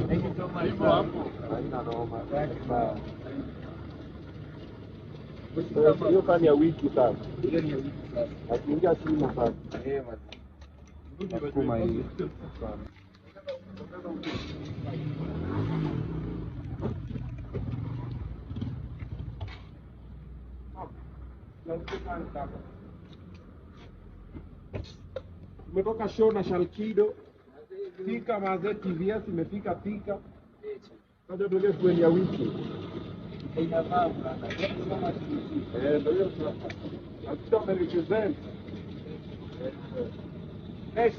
Thank you so much. Haina noma. Hiyo kani ya wiki sasa. Hiyo ni wiki sasa. Akiingia simu sasa. Kuma hii. Tumetoka show na Shalkido. Fika mazee TVS imefika Thika. Sasa ndio kweli ya wiki. Inafaa bwana. Ndio sasa. Akita represent. Yes.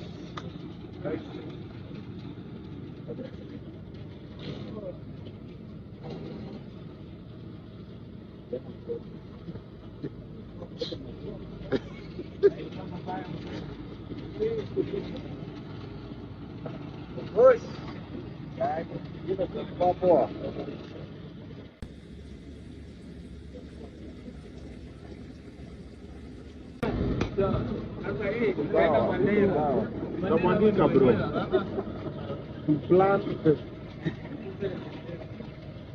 Push. Poa. Sasa hii kwenda kwa leo. Namwandika bro. Plan.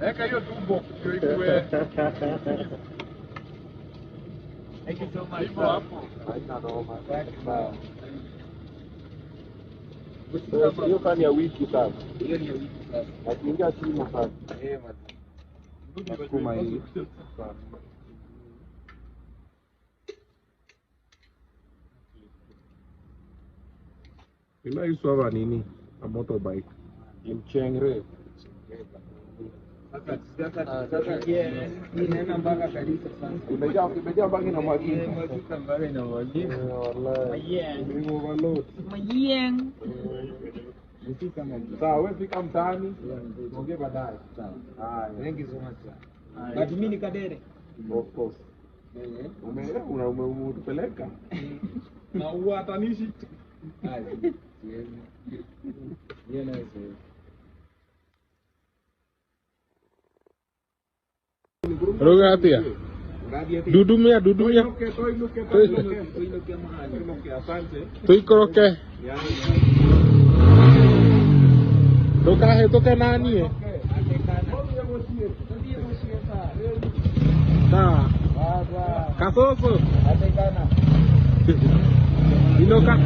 Eka hiyo tumbo ndio ikue. Thank you so much. Ipo hapo. Haina noma. Hiyo kani ya wiki sasa. Hiyo ni wiki sasa. Akiingia simu sasa. Kuma hii. Ila hizo hapa nini? A motorbike. Imchengre. Sasa je, inaenda mpaka kanisa sasa. Imejaa bagi na mwagika. Mwagika mpaka inamwagika. Wallahi. Ni overload. Mayeng. Nifika mjini. Sawa, wewe fika mtaani. Ongea baadaye. Sawa. Thank you so much sir. But mimi ni Kadere. Of course. Umetupeleka. Na uatanishi. Yeah, nice. Roga atia. Dudumia. Tuikoroke. Toka nani? Sawa. Kasoso. Atekana. Inoka.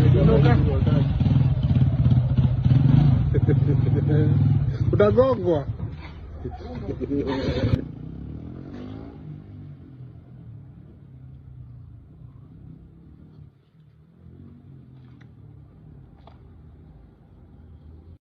Utagongwa.